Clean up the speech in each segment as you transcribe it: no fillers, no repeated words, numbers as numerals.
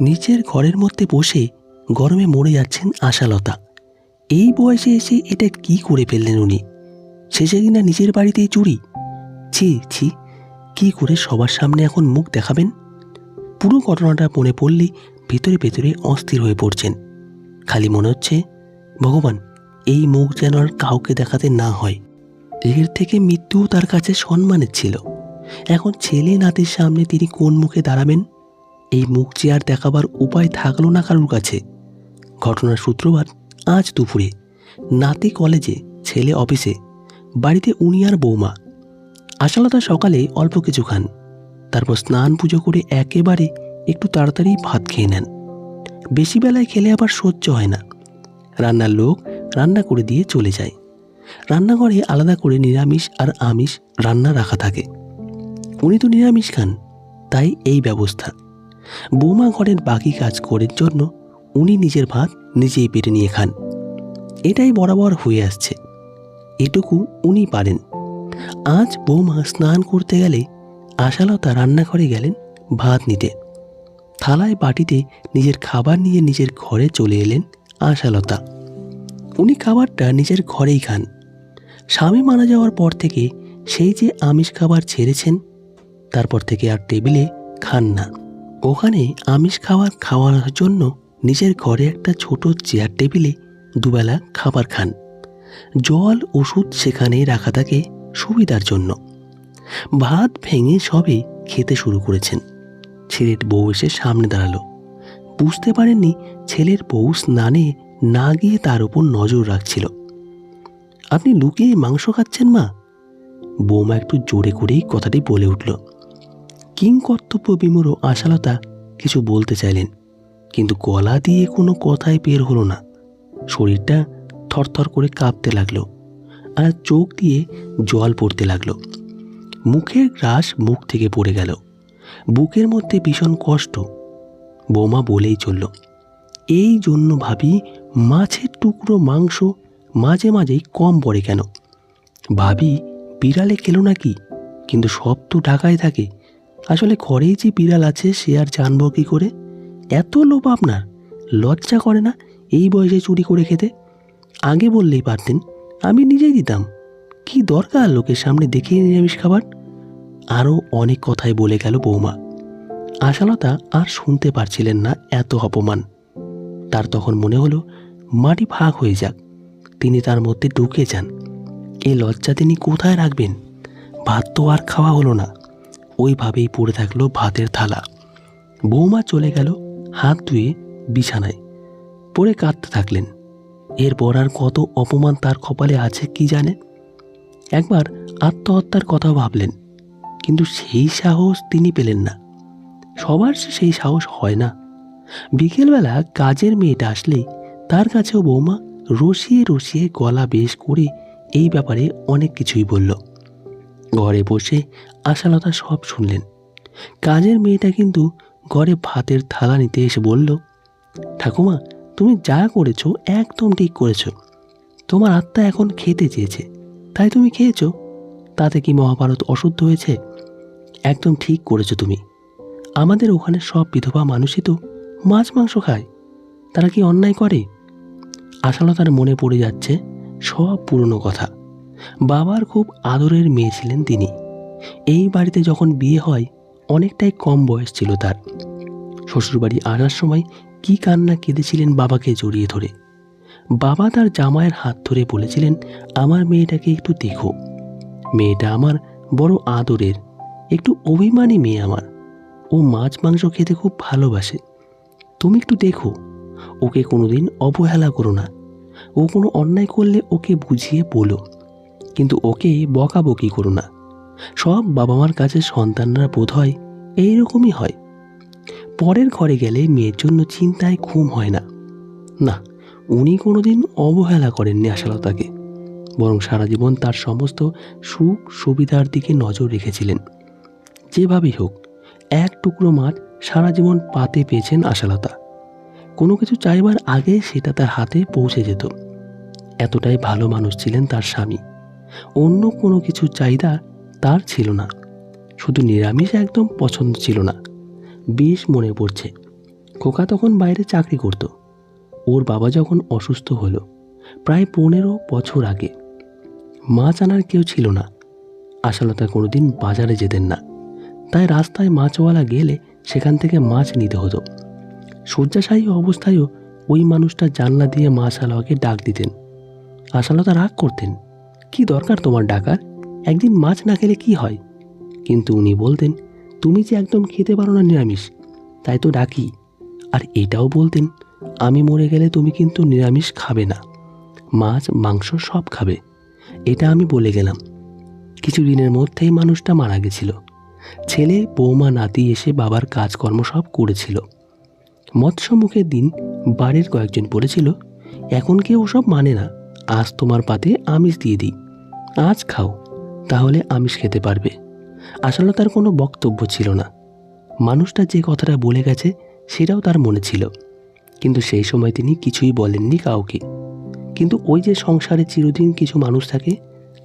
নিচের ঘরের মধ্যে বসে গরমে মরে যাচ্ছেন আশালতা। এই বয়সে এসে এটা কি করে ফেললেন উনি? শেষে কিনা নিজের বাড়িতেই চুরি। ছি ছি, কি করে সবার সামনে এখন মুখ দেখাবেন? পুরো ঘটনাটা মনে পড়লে ভেতরে ভেতরে অস্থির হয়ে পড়ছেন। খালি মনে হচ্ছে, ভগবান, এই মুখ যেন আর কাউকে দেখাতে না হয়। এর থেকে মৃত্যুও তার কাছে সম্মানের ছিল। এখন ছেলে নাতির সামনে তিনি কোন মুখে দাঁড়াবেন? এই মুখ যে আর দেখাবার উপায় থাকলো না কারুর কাছে। ঘটনার সূত্রপাত আজ দুপুরে। নাতি কলেজে, ছেলে অফিসে, বাড়িতে উনি আর বৌমা। আশালতা সকালে অল্প কিছু খান, তারপর স্নান পুজো করে একেবারে একটু তাড়াতাড়ি ভাত খেয়ে নেন। বেশি বেলায় খেলে আবার সহ্য হয় না। রান্নার লোক রান্না করে দিয়ে চলে যায়। রান্নাঘরে আলাদা করে নিরামিষ আর আমিষ রান্না রাখা থাকে। উনি তো নিরামিষ খান, তাই এই ব্যবস্থা। বৌমা ঘরের বাকি কাজ করার জন্য উনি নিজের ভাত নিজেই পেটে নিয়ে খান। এটাই বরাবর হয়ে আসছে, এটুকু উনি পারেন। আজ বৌমা স্নান করতে গেলে আশালতা রান্নাঘরে গেলেন ভাত নিতে। থালায় বাটিতে নিজের খাবার নিয়ে নিজের ঘরে চলে এলেন আশালতা। উনি খাবারটা নিজের ঘরেই খান। স্বামী মারা যাওয়ার পর থেকে সেই যে আমিষ খাবার ছেড়েছেন, তারপর থেকে আর টেবিলে খান না। ওখানে আমিষ খাবার খাওয়ার জন্য নিজের ঘরে একটা ছোট চেয়ার টেবিলে দুবেলা খাবার খান। জল ওষুধ সেখানেই রাখা থাকে সুবিধার জন্য। ভাত ভেঙে সবে খেতে শুরু করেছেন, ছেলের বউ এসে সামনে দাঁড়ালো। বুঝতে পারেননি ছেলের বউ স্নানে না গিয়ে তার উপর নজর রাখছিল। আপনি লুকিয়ে মাংস খাচ্ছেন মা? বৌমা একটু জোরে করেই কথাটি বলে উঠল। কিংকর্তব্য বিমূঢ় আশালতা কিছু বলতে চাইলেন, কিন্তু গলা দিয়ে কোনো কথাই বের হলো না। শরীরটা থরথর করে কাঁপতে লাগলো, আর চোখ দিয়ে জল পড়তে লাগলো। মুখের গ্রাস মুখ থেকে পড়ে গেল। বুকের মধ্যে ভীষণ কষ্ট। বৌমা বলেই চলল, এই জন্য ভাবি মাছের টুকরো মাংস মাঝে মাঝেই কম পড়ে কেন? ভাবি বিড়ালে খেলো নাকি? কিন্তু সব তো ঢাকায় থাকে। আসলে ঘরেই যে বিড়াল আছে সে আর জানবো কি করে? এত লোভ আপনার? লজ্জা করে না এই বয়সে চুরি করে খেতে? আগে বললেই পারতেন, আমি নিজেই দিতাম। কি দরকার লোকের সামনে দেখিয়ে নিরামিষ খাবার? আরও অনেক কথাই বলে গেল বৌমা। আশালতা আর শুনতে পারছিলেন না এত অপমান। তার তখন মনে হলো মাটি ভাগ হয়ে যাক, তিনি তার মধ্যে ঢুকে যান। এই লজ্জা তিনি কোথায় রাখবেন? ভাত তো আর খাওয়া হলো না, ওইভাবেই পড়ে থাকলো ভাতের থালা। বৌমা চলে গেল হাত ধুয়ে বিছানায় পড়ে কাঁদতে থাকলেন। এরপর আর কত অপমান তার কপালে আছে কি জানে। একবার আত্মহত্যার কথা ভাবলেন, কিন্তু সেই সাহস তিনি পেলেন না। সবার সেই সাহস হয় না। বিকেলবেলা কাজের মেয়েটা আসলেই তার কাছেও বৌমা রসিয়ে রসিয়ে গলা বেশ করে এই ব্যাপারে অনেক কিছুই বলল। ঘরে বসে আশালতা সব শুনলেন। কাজের মেয়েটা কিন্তু ঘরে ভাতের থালা নিতে এসে বলল, ঠাকুমা, তুমি যা করেছো একদম ঠিক করেছো। তোমার আত্মা এখন খেতে চেয়েছে, তাই তুমি খেয়েছো। তাতে কি মহাভারত অশুদ্ধ হয়েছে? একদম ঠিক করেছো তুমি। আমাদের ওখানে সব বিধবা মানুষই তো মাছ মাংস খায়, তারা কি অন্যায় করে? আশালতার মনে পড়ে যাচ্ছে সব পুরনো কথা। বাবার খুব আদরের মেয়ে ছিলেন তিনি। এই বাড়িতে যখন বিয়ে হয় অনেকটাই কম বয়স ছিল তার। শ্বশুরবাড়ি আসার সময় কি কান্না কেঁদেছিলেন বাবাকে জড়িয়ে ধরে। বাবা তার জামাইয়ের হাত ধরে বলেছিলেন, আমার মেয়েটাকে একটু দেখো। মেয়েটা আমার বড় আদরের, একটু অভিমানী মেয়ে আমার। ও মাছ মাংস খেতে খুব ভালোবাসে। তুমি একটু দেখো, ওকে কোনোদিন অবহেলা করো না। ও কোনো অন্যায় করলে ওকে বুঝিয়ে বলো, কিন্তু ওকে বকাবকি করো না। সব বাবা মার কাছে সন্তানরা বোধ হয় এইরকমই হয়। পরের ঘরে গেলে মেয়ের জন্য চিন্তায় ঘুম হয় না। না, উনি কোনোদিন অবহেলা করেননি আশালতাকে, বরং সারা জীবন তার সমস্ত সুখ সুবিধার দিকে নজর রেখেছিলেন। যেভাবেই হোক এক টুকরো মাছ সারা জীবন পাতে পেয়েছেন আশালতা। কোনো কিছু চাইবার আগে সেটা তার হাতে পৌঁছে যেত। এতটাই ভালো মানুষ ছিলেন তার স্বামী। অন্য কোনো কিছু চাহিদা তার ছিল না। শুধু নিরামিষ একদম পছন্দ ছিল না। বেশ মনে পড়ছে খোকা তখন বাইরে চাকরি করত। ওর বাবা যখন অসুস্থ হলো প্রায় 15 বছর আগে, মাছ আনার কেউ ছিল না। আশালতা কোনোদিন বাজারে যেতেন না, তাই রাস্তায় মাছওয়ালা গেলে সেখান থেকে মাছ নিতে হতো। শয্যাশায়ী অবস্থায়ও ওই মানুষটা জানলা দিয়ে মাছওয়ালাকে ডাক দিতেন। আশালতা রাগ করতেন, কি দরকার তোমার ডাকার, একদিন মাছ না খেলে কি হয়? কিন্তু উনি বলতেন, তুমি যে একদম খেতে পারো না নিরামিষ, তাই তো ডাকি। আর এটাও বলতেন, আমি মরে গেলে তুমি কিন্তু নিরামিষ খাবে না, মাছ মাংস সব খাবে, এটা আমি বলে গেলাম। কিছুদিনের মধ্যেই মানুষটা মারা গেছিল। ছেলে বৌমা নাতি এসে বাবার কাজকর্ম সব করেছিল। মৎস্যমুখের দিন বাড়ির কয়েকজন বলেছিল, এখন কেউ ওসব মানে না, আজ তোমার পাতে আমিষ দিয়ে দিই, আজ খাও, তাহলে আমিষ খেতে পারবে। আসলে তার কোনো বক্তব্য ছিল না। মানুষটা যে কথাটা বলে গেছে সেটাও তার মনে ছিল, কিন্তু সেই সময় তিনি কিছুই বলেননি কাউকে। কিন্তু ওই যে সংসারে চিরদিন কিছু মানুষ থাকে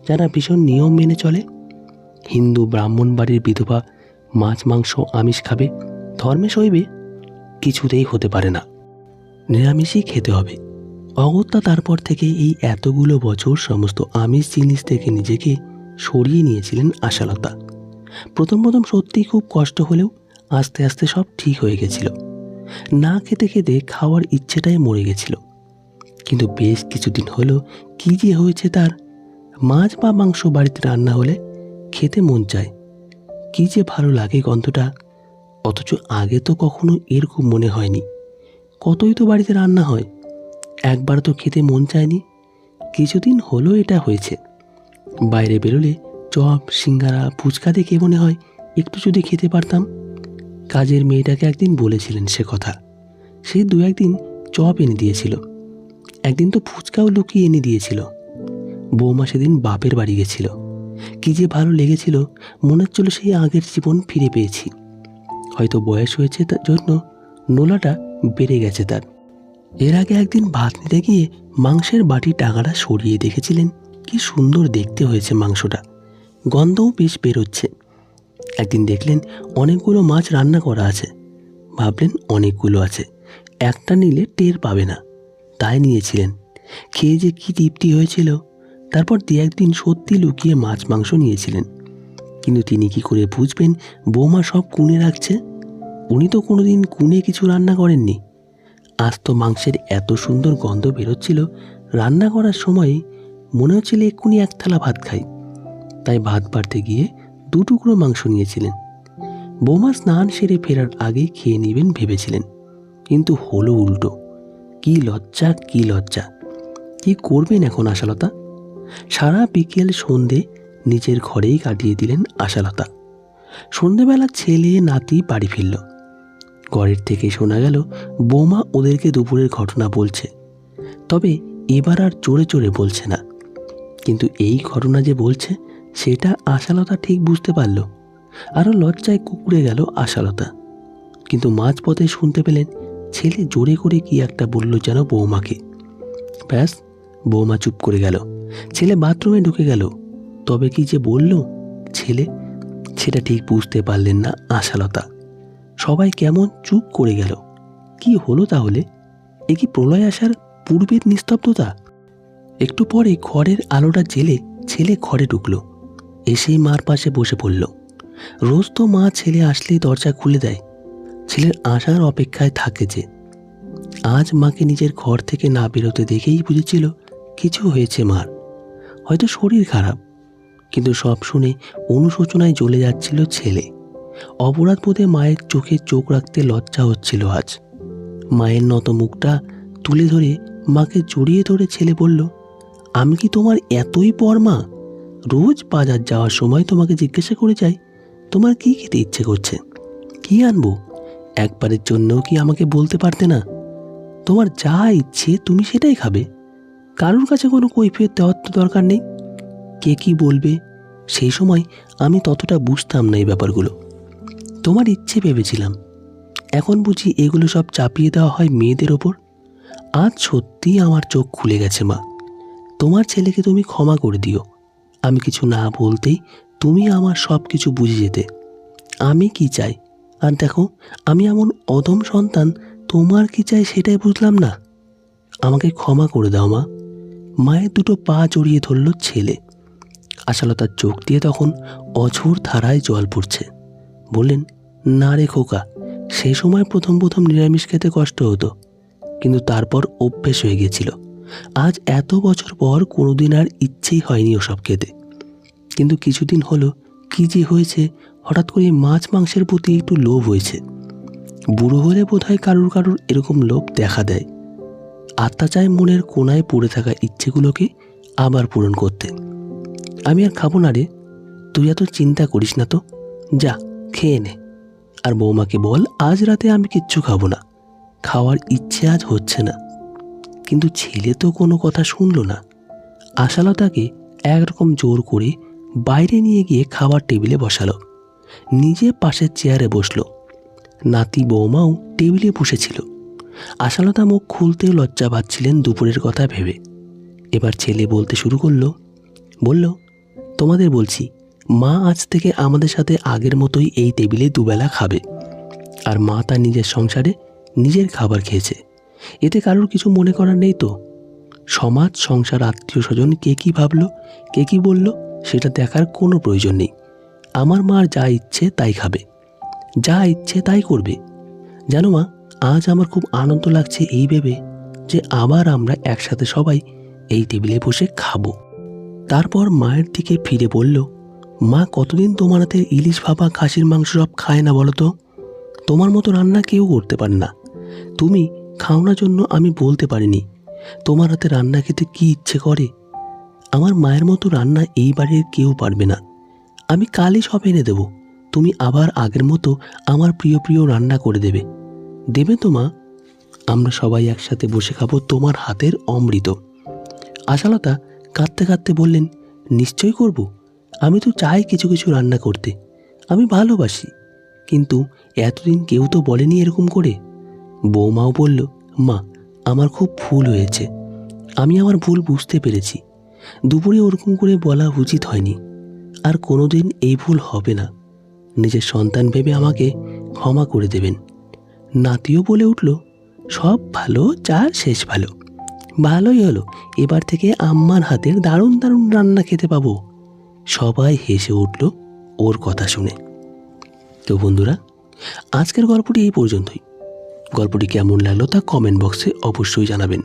যারা ভীষণ নিয়ম মেনে চলে। হিন্দু ব্রাহ্মণ বাড়ির বিধবা মাছ মাংস আমিষ খাবে, ধর্মে সইবে, কিছুতেই হতে পারে না, নিরামিষই খেতে হবে। অগত্যা তারপর থেকে এই এতগুলো বছর সমস্ত আমিষ জিনিস থেকে নিজেকে সরিয়ে নিয়েছিলেন আশালতা। প্রথম প্রথম সত্যিই খুব কষ্ট হলেও আস্তে আস্তে সব ঠিক হয়ে গেছিল। না খেতে খেতে খাওয়ার ইচ্ছেটাই মরে গেছিল। কিন্তু বেশ কিছুদিন হলো কি যে হয়েছে তার, মাছ বা মাংস বাড়িতে রান্না হলে খেতে মন চায়, কি যে ভালো লাগে গন্ধটা। অথচ আগে তো কখনো এরকম মনে হয়নি। কতই তো বাড়িতে রান্না হয়, একবার তো খেতে মন চায়নি। কিছুদিন হলো এটা হয়েছে। বাইরে বেরোলে চপ সিঙ্গারা ফুচকা দেখে মনে হয় একটু যদি খেতে পারতাম। কাজের মেয়েটাকে একদিন বলেছিলেন সে কথা, সে 2-1 দিন চপ এনে দিয়েছিল, একদিন তো ফুচকাও লুকিয়ে এনে দিয়েছিল। বৌমা সেদিন বাপের বাড়ি গেছিল, কি যে ভালো লেগেছিল, মনে হচ্ছিল সেই আগের জীবন ফিরে পেয়েছি। হয়তো বয়স হয়েছে তার জন্য নোলাটা বেড়ে গেছে তার। এর আগে একদিন ভাত নিতে গিয়ে মাংসের বাটি টাকাটা সরিয়ে দেখেছিলেন, কি সুন্দর দেখতে হয়েছে মাংসটা, গন্ধও বেশ বেরোচ্ছে। একদিন দেখলেন অনেকগুলো মাছ রান্না করা আছে, ভাবলেন অনেকগুলো আছে, একটা নিলে টের পাবে না, তাই নিয়েছিলেন। খেয়ে যে কি তৃপ্তি হয়েছিল। তারপর 2-1 দিন সত্যি লুকিয়ে মাছ মাংস নিয়েছিলেন। কিন্তু তিনি কি করে বুঝবেন বৌমা সব কুনে রাখছে? উনি তো কোনোদিন কুনে কিছু রান্না করেননি। আজ তো মাংসের এত সুন্দর গন্ধ বেরোচ্ছিল, রান্না করার সময় মনে হচ্ছিল এক্ষুনি 1 থালা ভাত খাই। তাই ভাত বাড়তে গিয়ে 2 টুকরো মাংস নিয়েছিলেন। বৌমা স্নান সেরে ফেরার আগেই খেয়ে নেবেন ভেবেছিলেন, কিন্তু হলো উল্টো। কি লজ্জা, কি লজ্জা! কি করবেন এখন আশালতা? সারা বিকেল সন্ধে নিজের ঘরেই কাটিয়ে দিলেন আশালতা। সন্ধেবেলা ছেলে নাতি বাড়ি ফিরল। ঘরের থেকে শোনা গেল বৌমা ওদেরকে দুপুরের ঘটনা বলছে, তবে এবার আর জোরে জোরে বলছে না। কিন্তু এই ঘটনা যে বলছে সেটা আশালতা ঠিক বুঝতে পারল। আরও লজ্জায় কুঁকড়ে গেল আশালতা। কিন্তু মাঝপথে শুনতে পেলেন ছেলে জোরে করে কি একটা বলল যেন বৌমাকে। ব্যাস, বৌমা চুপ করে গেল। ছেলে বাথরুমে ঢুকে গেল। তবে কি যে বলল ছেলে, সেটা ঠিক বুঝতে পারলেন না আশালতা। সবাই কেমন চুপ করে গেল। কি হলো তাহলে? এ কি প্রলয় আসার পূর্বের নিস্তব্ধতা? একটু পরে ঘরের আলোটা জেলে ছেলে ঘরে ঢুকলো, এসেই মার পাশে বসে পড়ল। রোজ তো মা ছেলে আসলেই দরজা খুলে দেয়, ছেলের আসার অপেক্ষায় থাকে যে। আজ মাকে নিজের ঘর থেকে না বেরোতে দেখেই বুঝেছিল কিছু হয়েছে মার, হয়তো শরীর খারাপ। কিন্তু সব শুনে অনুশোচনায় জ্বলে যাচ্ছিল ছেলে। অপরাধবোধে মায়ের চোখে চোখ রাখতে লজ্জা হচ্ছিল আজ। মায়ের নত মুখটা তুলে ধরে মাকে জড়িয়ে ধরে ছেলে বলল, আমি কি তোমার এতই পর মা? রোজ বাজার যাওয়ার সময় তোমাকে জিজ্ঞাসা করে যাই তোমার কি খেতে ইচ্ছে করছে, কি আনবো? একবারের জন্যও কি আমাকে বলতে পারতে না? তোমার যা ইচ্ছে তুমি সেটাই খাবে, কারোর কাছে কোনো কৈফিয়ত দেওয়ার তো দরকার নেই। কে কি বলবে সেই সময় আমি ততটা বুঝতাম না এই ব্যাপারগুলো। তোমার ইচ্ছে ভেবেছিলাম, এখন বুঝি এগুলো সব চাপিয়ে দেওয়া হয় মেয়েদের ওপর। আজ সত্যিই আমার চোখ খুলে গেছে মা। তোমার ছেলেকে তুমি ক্ষমা করে দিও। আমি কিছু না বলতেই তুমি আমার সব কিছু বুঝে যেতে। আমি কি চাই, আর দেখো আমি এমন অধম সন্তান তোমার কি চাই সেটাই বুঝলাম না। আমাকে ক্ষমা করে দাও মা। মায়ের দুটো পা জড়িয়ে ধরল ছেলে। আশালতার চোখ দিয়ে তখন অঝোর ধারায় জল পড়ছে। বললেন, না রে খোকা, সেই সময় প্রথম প্রথম নিরামিষ খেতে কষ্ট হতো, কিন্তু তারপর অভ্যেস হয়ে গেছিল। আজ এত বছর পর কোনোদিন আর ইচ্ছেই হয়নি ওসব খেতে। কিন্তু কিছুদিন হলো কি যে হয়েছে, হঠাৎ করে মাছ মাংসের প্রতি একটু লোভ হয়েছে। বুড়ো হলে বোধহয় কারুর কারুর এরকম লোভ দেখা দেয়। আত্মা চায় মনের কোনায় পড়ে থাকা ইচ্ছেগুলোকে আবার পূরণ করতে। আমি আর খাবো না রে, তুই এত চিন্তা করিস না তো, যা খেয়ে নে। আর বৌমাকে বল আজ রাতে আমি কিচ্ছু খাবো না, খাওয়ার ইচ্ছে আজ হচ্ছে না। কিন্তু ছেলে তো কোনো কথা শুনল না। আশালতাকে একরকম জোর করে বাইরে নিয়ে গিয়ে খাবার টেবিলে বসালো। নিজে পাশের চেয়ারে বসলো। নাতি বৌমাও টেবিলে বসেছিল। আশালতা মুখ খুলতেও লজ্জা পাচ্ছিলেন দুপুরের কথা ভেবে। এবার ছেলে বলতে শুরু করলো। বলল, তোমাদের বলছি, মা আজ থেকে আমাদের সাথে আগের মতোই এই টেবিলে দুবেলা খাবে। আর মা তার নিজের সংসারে নিজের খাবার খেয়েছে, এতে কারোর কিছু মনে করার নেই তো। সমাজ, সংসার, আত্মীয় স্বজন কে কী ভাবলো, কে কী বলল, সেটা দেখার কোনো প্রয়োজন নেই। আমার মার যা ইচ্ছে তাই খাবে, যা ইচ্ছে তাই করবে। জানো মা, আজ আমার খুব আনন্দ লাগছে এই ভেবে যে আবার আমরা একসাথে সবাই এই টেবিলে বসে খাবো। তারপর মায়ের দিকে ফিরে বলল, মা, কতদিন তোমার হাতের ইলিশ ভাপা, খাসির মাংস সব খায় না বলো তো? তোমার মতো রান্না কেউ করতে পারে না। তুমি খাও না জন্য আমি বলতে পারিনি তোমার হাতে রান্না খেতে কি ইচ্ছে করে। আমার মায়ের মতো রান্না এই বাড়ির কেউ পারবে না। আমি কালই সব এনে দেব, তুমি আবার আগের মতো আমার প্রিয় প্রিয় রান্না করে দেবে। দেবে তো মা? আমরা সবাই একসাথে বসে খাবো তোমার হাতের অমৃত। আশালতা কাঁদতে কাঁদতে বললেন, নিশ্চয় করব। আমি তো চাই কিছু কিছু রান্না করতে, আমি ভালোবাসি, কিন্তু এতদিন কেউ তো বলেনি এরকম করে। বৌমাও বলল, মা, আমার খুব ভুল হয়েছে, আমি আমার ভুল বুঝতে পেরেছি। দুপুরে ওরকম করে বলা উচিত হয়নি, আর কোনোদিন এই ভুল হবে না। নিজের সন্তান ভেবে আমাকে ক্ষমা করে দেবেন। নাতিও বলে উঠল, সব ভালো যার শেষ ভালো। ভালোই হলো, এবার থেকে আম্মার হাতের দারুণ দারুণ রান্না খেতে পাবো। সবাই হেসে উঠল ওর কথা শুনে। তো বন্ধুরা, আজকের গল্পটি এই পর্যন্তই। গল্পটি কেমন লাগলো তা কমেন্ট বক্সে অবশ্যই জানাবেন।